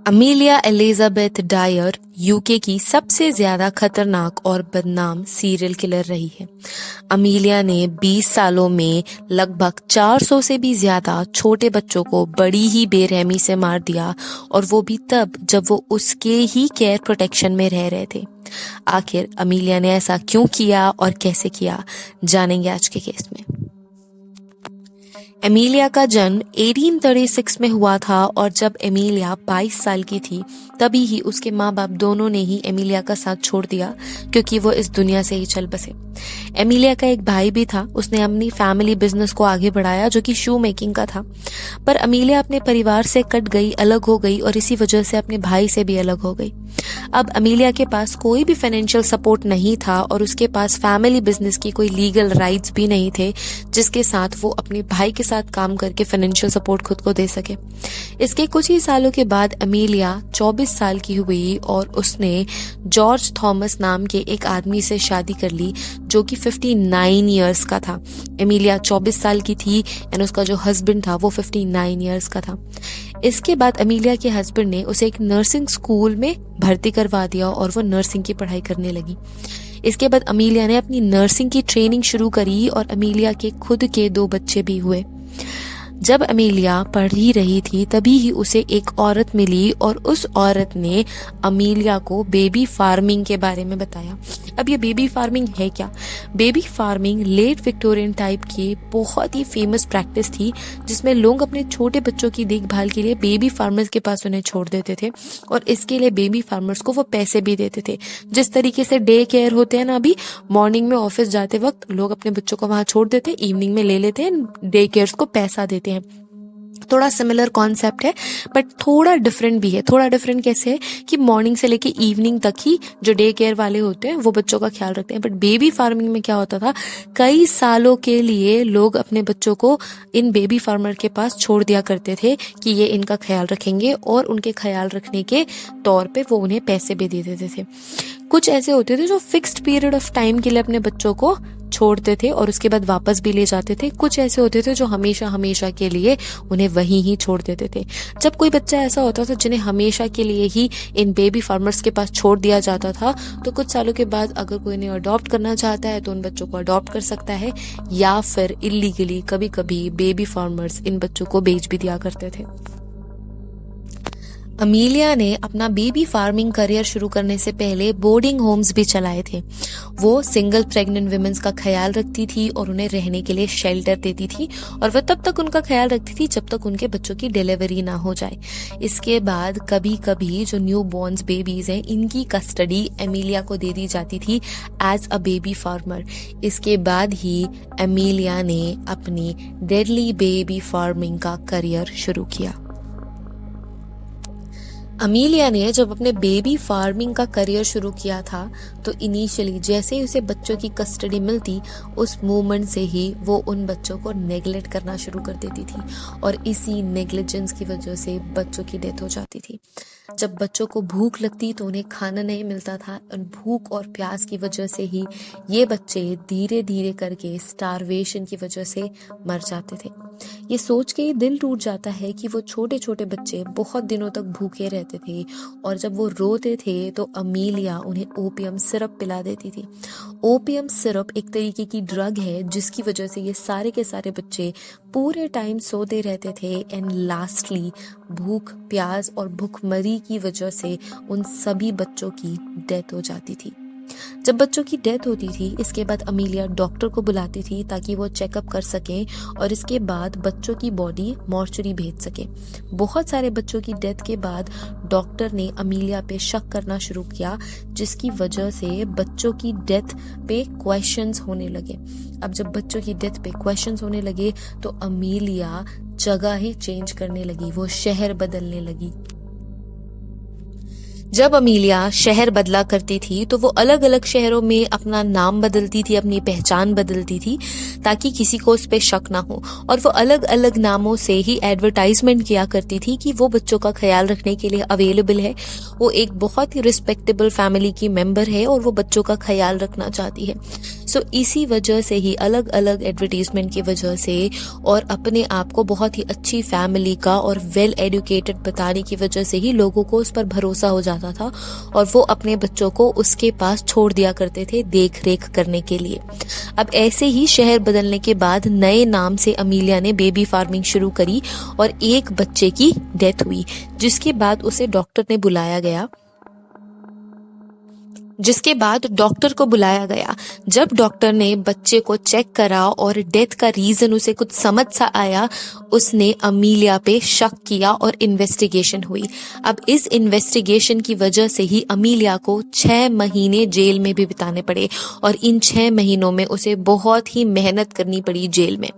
Amelia Elizabeth Dyer UK की सबसे ज्यादा खतरनाक और बदनाम सीरियल किलर रही है। अमीलिया ने 20 सालों में लगभग 400 से भी ज्यादा छोटे बच्चों को बड़ी ही बेरहमी से मार दिया, और वो भी तब जब वो उसके ही केयर प्रोटेक्शन में रह रहे थे। आखिर अमीलिया ने ऐसा क्यों किया और कैसे किया, जानेंगे आज के केस में। एमिलिया का जन्म 1836 में हुआ था, और जब एमिलिया 22 साल की थी तभी ही उसके माँ बाप दोनों ने ही एमिलिया का साथ छोड़ दिया, क्योंकि वो इस दुनिया से ही चल बसे। एमिलिया का एक भाई भी था, उसने अपनी फैमिली बिजनेस को आगे बढ़ाया जो कि शू मेकिंग का था। पर एमिलिया अपने परिवार से कट गई, अलग हो गई, और इसी वजह से अपने भाई से भी अलग हो गई। अब एमिलिया के पास कोई भी फाइनेंशियल सपोर्ट नहीं था, और उसके पास फैमिली बिजनेस की कोई लीगल राइट्स भी नहीं थे जिसके साथ वो अपने भाई के साथ काम करके फाइनेंशियल सपोर्ट खुद को दे सके। इसके कुछ ही सालों के बाद एमिलिया 24 साल की हुई और उसने जॉर्ज थॉमस नाम के एक आदमी से शादी कर ली जो कि 59 इयर्स का था। एमिलिया 24 साल की थी और उसका जो हस्बैंड था वो 59 इयर्स का था। इसके बाद एमिलिया के हस्बैंड ने उसे एक नर्सिंग स्कूल में भर्ती करवा दिया और वो नर्सिंग की पढ़ाई करने लगी। इसके बाद एमिलिया ने अपनी नर्सिंग की ट्रेनिंग शुरू करी और एमिलिया के खुद के 2 बच्चे भी हुए। जब एमिलिया पढ़ ही रही थी तभी ही उसे एक औरत मिली और उस औरत ने एमिलिया को बेबी फार्मिंग के बारे में बताया। अब ये बेबी फार्मिंग है क्या? Baby farming late Victorian type की बहुत ही फेमस प्रैक्टिस थी, जिसमें लोग अपने छोटे बच्चों की देखभाल के लिए बेबी फार्मर्स के पास उन्हें छोड़ देते थे, और इसके लिए बेबी फार्मर्स को वो पैसे भी देते थे। जिस तरीके से डे केयर होते हैं ना, अभी मॉर्निंग में ऑफिस जाते वक्त लोग अपने बच्चों को वहां छोड़ देते हैं, इवनिंग में ले लेते हैं, डे केयर्स को पैसा देते हैं। थोड़ा सिमिलर कॉन्सेप्ट है बट थोड़ा डिफरेंट भी है। थोड़ा डिफरेंट कैसे है कि मॉर्निंग से लेके इवनिंग तक ही जो डे केयर वाले होते हैं वो बच्चों का ख्याल रखते हैं। बट बेबी फार्मिंग में क्या होता था, कई सालों के लिए लोग अपने बच्चों को इन बेबी फार्मर के पास छोड़ दिया करते थे कि ये इनका ख्याल रखेंगे, और उनके ख्याल रखने के तौर पे वो उन्हें पैसे भी दे देते थे। कुछ ऐसे होते थे जो फिक्स्ड पीरियड ऑफ टाइम के लिए अपने बच्चों को छोड़ते थे और उसके बाद वापस भी ले जाते थे। कुछ ऐसे होते थे जो हमेशा हमेशा के लिए उन्हें वहीं ही छोड़ देते थे। जब कोई बच्चा ऐसा होता था जिन्हें हमेशा के लिए ही इन बेबी फार्मर्स के पास छोड़ दिया जाता था, तो कुछ सालों के बाद अगर कोई इन्हें अडॉप्ट करना चाहता है तो उन बच्चों को अडॉप्ट कर सकता है, या फिर इलीगली कभी कभी बेबी फार्मर्स इन बच्चों को बेच भी दिया करते थे। एमिलिया ने अपना बेबी फार्मिंग करियर शुरू करने से पहले बोर्डिंग होम्स भी चलाए थे। वो सिंगल प्रेग्नेंट वुमेन्स का ख्याल रखती थी और उन्हें रहने के लिए शेल्टर देती थी, और वह तब तक उनका ख्याल रखती थी जब तक उनके बच्चों की डिलीवरी ना हो जाए। इसके बाद कभी कभी जो न्यू बॉर्न्स बेबीज हैं इनकी कस्टडी एमिलिया को दे दी जाती थी एज अ बेबी फार्मर। इसके बाद ही एमिलिया ने अपनी डेडली बेबी फार्मिंग का करियर शुरू किया। एमिलिया ने जब अपने बेबी फार्मिंग का करियर शुरू किया था तो इनिशियली जैसे ही उसे बच्चों की कस्टडी मिलती, उस मोमेंट से ही वो उन बच्चों को नेग्लेक्ट करना शुरू कर देती थी, और इसी नेग्लिजेंस की वजह से बच्चों की डेथ हो जाती थी। जब बच्चों को भूख लगती तो उन्हें खाना नहीं मिलता था, और भूख और प्यास की वजह से ही ये बच्चे धीरे धीरे करके स्टारवेशन की वजह से मर जाते थे। ये सोच के ही दिल टूट जाता है कि वो छोटे छोटे बच्चे बहुत दिनों तक भूखे रहते थे, और जब वो रोते थे तो एमिलिया उन्हें ओपियम सिरप पिला देती थी। ओपियम सिरप एक तरीके की ड्रग है जिसकी वजह से ये सारे के सारे बच्चे पूरे टाइम सोते रहते थे, एंड लास्टली भूख, प्यास और भूखमरी की वजह से उन सभी बच्चों की डेथ हो जाती थी। जब बच्चों की डेथ होती थी इसके बाद एमिलिया डॉक्टर को बुलाती थी ताकि वो चेकअप कर सके और इसके बाद बच्चों की बॉडी मॉर्चरी भेज सके। बहुत सारे बच्चों की डेथ के बाद डॉक्टर ने एमिलिया पे शक करना शुरू किया, जिसकी वजह से बच्चों की डेथ पे क्वेश्चंस होने लगे। अब जब बच्चों की डेथ पे क्वेश्चंस होने लगे तो एमिलिया जगह ही चेंज करने लगी, वो शहर बदलने लगी। जब एमिलिया शहर बदला करती थी तो वो अलग अलग शहरों में अपना नाम बदलती थी, अपनी पहचान बदलती थी ताकि किसी को उस पे शक ना हो, और वो अलग अलग नामों से ही एडवर्टाइजमेंट किया करती थी कि वो बच्चों का ख्याल रखने के लिए अवेलेबल है, वो एक बहुत ही रिस्पेक्टेबल फैमिली की मेंबर है और वो बच्चों का ख्याल रखना चाहती है। सो इसी वजह से ही अलग अलग एडवर्टीजमेंट की वजह से और अपने आप को बहुत ही अच्छी फैमिली का और वेल एजुकेटेड बताने की वजह से ही लोगों को उस पर भरोसा हो जाता था और वो अपने बच्चों को उसके पास छोड़ दिया करते थे देख रेख करने के लिए। अब ऐसे ही शहर बदलने के बाद नए नाम से अमीलिया ने बेबी फार्मिंग शुरू करी और एक बच्चे की डेथ हुई, जिसके बाद उसे डॉक्टर को बुलाया गया। जब डॉक्टर ने बच्चे को चेक करा और डेथ का रीजन उसे कुछ समझ सा आया, उसने अमीलिया पे शक किया और इन्वेस्टिगेशन हुई। अब इस इन्वेस्टिगेशन की वजह से ही अमीलिया को 6 महीने जेल में भी बिताने पड़े और इन 6 महीनों में उसे बहुत ही मेहनत करनी पड़ी जेल में।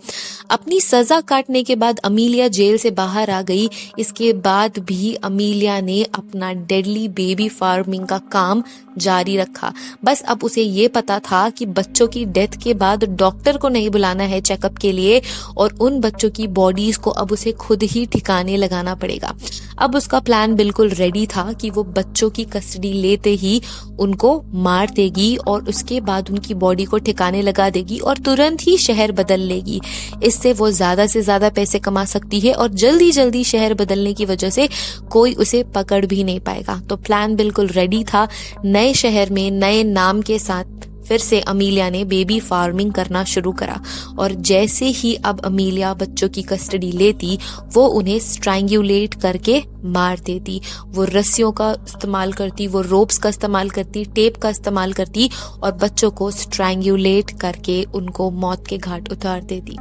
अपनी सजा काटने के बाद अमीलिया जेल से बाहर आ गई। इसके बाद भी अमीलिया ने अपना डेडली बेबी फार्मिंग का काम जारी रखा। बस अब उसे ये पता था कि बच्चों की डेथ के बाद डॉक्टर को नहीं बुलाना है चेकअप के लिए और उन बच्चों की बॉडीज को अब उसे खुद ही ठिकाने लगाना पड़ेगा। अब उसका प्लान बिल्कुल रेडी था कि वो बच्चों की कस्टडी लेते ही उनको मार देगी और उसके बाद उनकी बॉडी को ठिकाने लगा देगी और तुरंत ही शहर बदल लेगी। इससे वो ज्यादा से ज्यादा पैसे कमा सकती है और जल्दी जल्दी शहर बदलने की वजह से कोई उसे पकड़ भी नहीं पाएगा। तो प्लान बिल्कुल रेडी था। नए शहर में नए नाम के साथ फिर से अमीलिया ने बेबी फार्मिंग करना शुरू करा और जैसे ही अब अमीलिया बच्चों की कस्टडी लेती, वो उन्हें स्ट्रैंगुलेट करके मार देती। वो रस्सियों का इस्तेमाल करती, वो रोप्स का इस्तेमाल करती, टेप का इस्तेमाल करती और बच्चों को स्ट्रैंगुलेट करके उनको मौत के घाट उतार देती।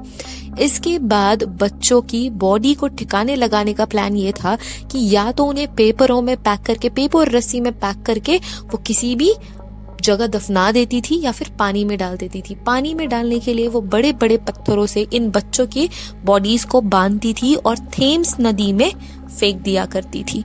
इसके बाद बच्चों की बॉडी को ठिकाने लगाने का प्लान ये था कि या तो उन्हें पेपरों में पैक करके, पेपर रस्सी में पैक करके वो किसी भी जगह दफना देती थी या फिर पानी में डाल देती थी। पानी में डालने के लिए वो बड़े बड़े पत्थरों से इन बच्चों की बॉडीज को बांधती थी और थेम्स नदी में फेंक दिया करती थी।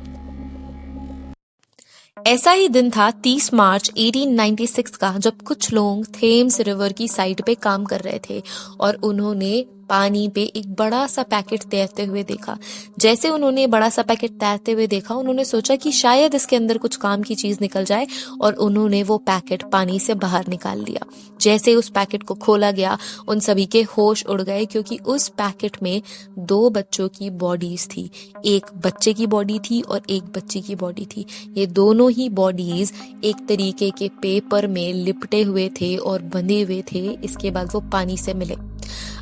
ऐसा ही दिन था 30 मार्च 1896 का, जब कुछ लोग थेम्स रिवर की साइड पे काम कर रहे थे और उन्होंने पानी पे एक बड़ा सा पैकेट तैरते हुए देखा। जैसे उन्होंने बड़ा सा पैकेट तैरते हुए देखा, उन्होंने सोचा कि शायद इसके अंदर कुछ काम की चीज निकल जाए और उन्होंने वो पैकेट पानी से बाहर निकाल लिया। जैसे उस पैकेट को खोला गया, उन सभी के होश उड़ गए क्योंकि उस पैकेट में 2 बच्चों की बॉडीज थी। एक बच्चे की बॉडी थी और एक बच्ची की बॉडी थी। ये दोनों ही बॉडीज एक तरीके के पेपर में लिपटे हुए थे और बंधे हुए थे। इसके बाद वो पानी से मिले।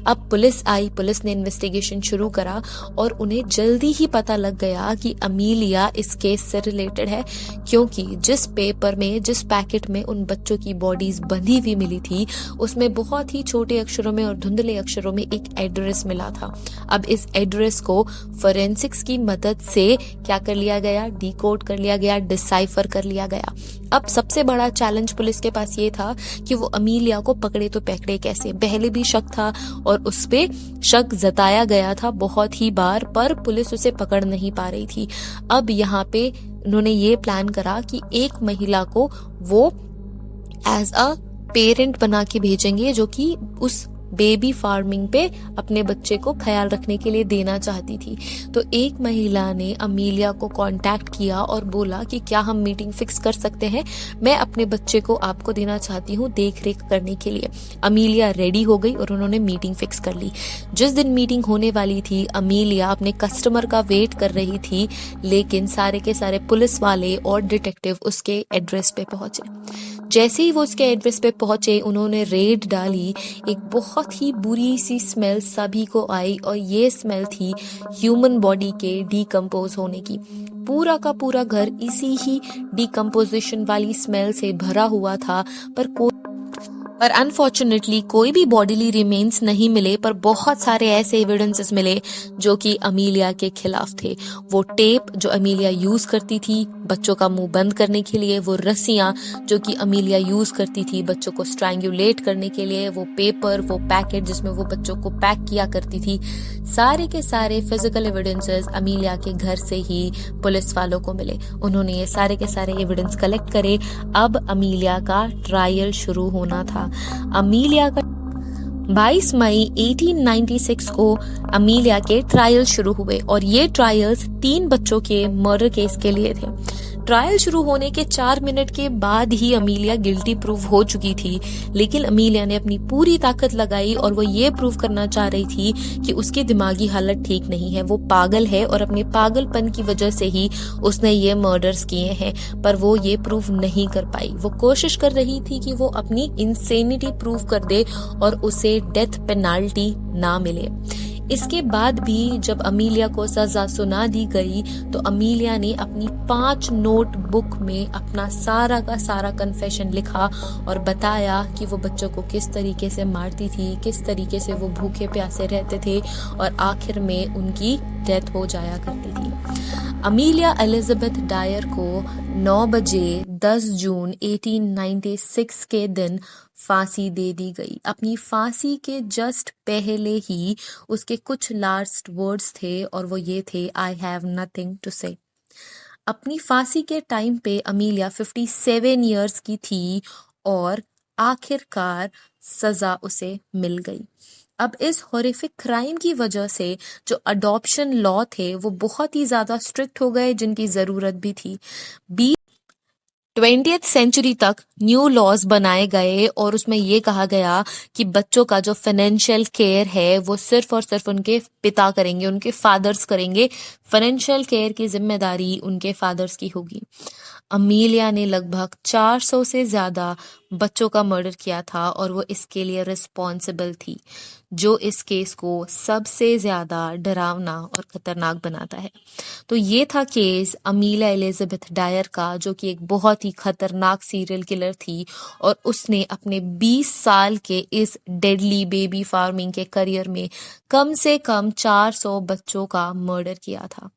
अब पुलिस आई, पुलिस ने इन्वेस्टिगेशन शुरू करा और उन्हें जल्दी ही पता लग गया कि अमीलिया इस केस से रिलेटेड है, क्योंकि जिस पेपर में, जिस पैकेट में उन बच्चों की बॉडीज बंधी हुई मिली थी, उसमें बहुत ही छोटे अक्षरों में और धुंधले अक्षरों में एक एड्रेस मिला था। अब इस एड्रेस को फोरेंसिक्स की मदद से क्या कर लिया गया, डिकोड कर लिया गया, डिसाइफर कर लिया गया। अब सबसे बड़ा चैलेंज पुलिस के पास ये था कि वो अमीलिया को पकड़े तो पकड़े कैसे। पहले भी शक था और उस पे शक जताया गया था बहुत ही बार, पर पुलिस उसे पकड़ नहीं पा रही थी। अब यहाँ पे उन्होंने ये प्लान करा कि एक महिला को वो एज अ पेरेंट बना के भेजेंगे जो कि उस बेबी फार्मिंग पे अपने बच्चे को ख्याल रखने के लिए देना चाहती थी। तो एक महिला ने अमीलिया को कांटेक्ट किया और बोला कि क्या हम मीटिंग फिक्स कर सकते हैं, मैं अपने बच्चे को आपको देना चाहती हूँ देख रेख करने के लिए। अमीलिया रेडी हो गई और उन्होंने मीटिंग फिक्स कर ली। जिस दिन मीटिंग होने वाली थी, अमीलिया अपने कस्टमर का वेट कर रही थी, लेकिन सारे के सारे पुलिस वाले और डिटेक्टिव उसके एड्रेस पे पहुंचे। जैसे ही वो उसके एड्रेस पे पहुंचे, उन्होंने रेड डाली। एक बहुत ही बुरी सी स्मेल सभी को आई और ये स्मेल थी ह्यूमन बॉडी के डिकम्पोज होने की। पूरा का पूरा घर इसी ही डिकम्पोजिशन वाली स्मेल से भरा हुआ था, पर अनफॉर्चुनेटली कोई भी बॉडीली रिमेन्स नहीं मिले, पर बहुत सारे ऐसे एविडेंसेस मिले जो कि अमीलिया के खिलाफ थे। वो टेप जो अमीलिया यूज करती थी बच्चों का मुंह बंद करने के लिए, वो रस्सियां जो कि अमीलिया यूज करती थी बच्चों को स्ट्रैंगुलेट करने के लिए, वो पेपर, वो पैकेट जिसमें वो बच्चों को पैक किया करती थी, सारे के सारे फिजिकल एविडेंसेस अमीलिया के घर से ही पुलिस वालों को मिले। उन्होंने ये सारे के सारे एविडेंस कलेक्ट करे। अब अमीलिया का ट्रायल शुरू होना था। अमीलिया का 22 मई 1896 को अमीलिया के ट्रायल शुरू हुए और ये ट्रायल्स 3 बच्चों के मर्डर केस के लिए थे। ट्रायल शुरू होने के 4 मिनट के बाद ही अमीलिया गिल्टी प्रूव हो चुकी थी, लेकिन अमीलिया ने अपनी पूरी ताकत लगाई और वो ये प्रूव करना चाह रही थी कि उसकी दिमागी हालत ठीक नहीं है, वो पागल है और अपने पागलपन की वजह से ही उसने ये मर्डर्स किए हैं। पर वो ये प्रूव नहीं कर पाई। वो कोशिश कर रही थी कि वो अपनी इंसेनिटी प्रूव कर दे और उसे डेथ पेनाल्टी ना मिले। इसके बाद भी जब अमीलिया को सजा सुना दी गई तो अमीलिया ने अपनी 5 नोटबुक में अपना सारा का सारा कन्फेशन लिखा और बताया कि वो बच्चों को किस तरीके से मारती थी, किस तरीके से वो भूखे प्यासे रहते थे और आखिर में उनकी डेथ हो जाया करती थी। अमीलिया एलिजाबेथ डायर को 9 बजे 10 जून 1896 के दिन फांसी दे दी गई। अपनी फांसी के जस्ट पहले ही उसके कुछ लास्ट वर्ड्स थे और वो ये थे, आई हैव नथिंग टू से। अपनी फांसी के टाइम पे अमीलिया 57 इयर्स की थी और आखिरकार सजा उसे मिल गई। अब इस हॉरिफिक क्राइम की वजह से जो अडॉप्शन लॉ थे वो बहुत ही ज्यादा स्ट्रिक्ट हो गए, जिनकी जरूरत भी थी। 20th सेंचुरी तक न्यू लॉज बनाए गए और उसमें ये कहा गया कि बच्चों का जो फाइनेंशियल केयर है वो सिर्फ और सिर्फ उनके पिता करेंगे, उनके फादर्स करेंगे। फाइनेंशियल केयर की जिम्मेदारी उनके फादर्स की होगी। अमीलिया ने लगभग 400 से ज्यादा बच्चों का मर्डर किया था और वो इसके लिए रिस्पॉन्सिबल थी, जो इस केस को सबसे ज्यादा डरावना और खतरनाक बनाता है। तो ये था केस अमीलिया एलिजाबेथ डायर का, जो कि एक बहुत ही खतरनाक सीरियल किलर थी और उसने अपने 20 साल के इस डेडली बेबी फार्मिंग के करियर में कम से कम 400 बच्चों का मर्डर किया था।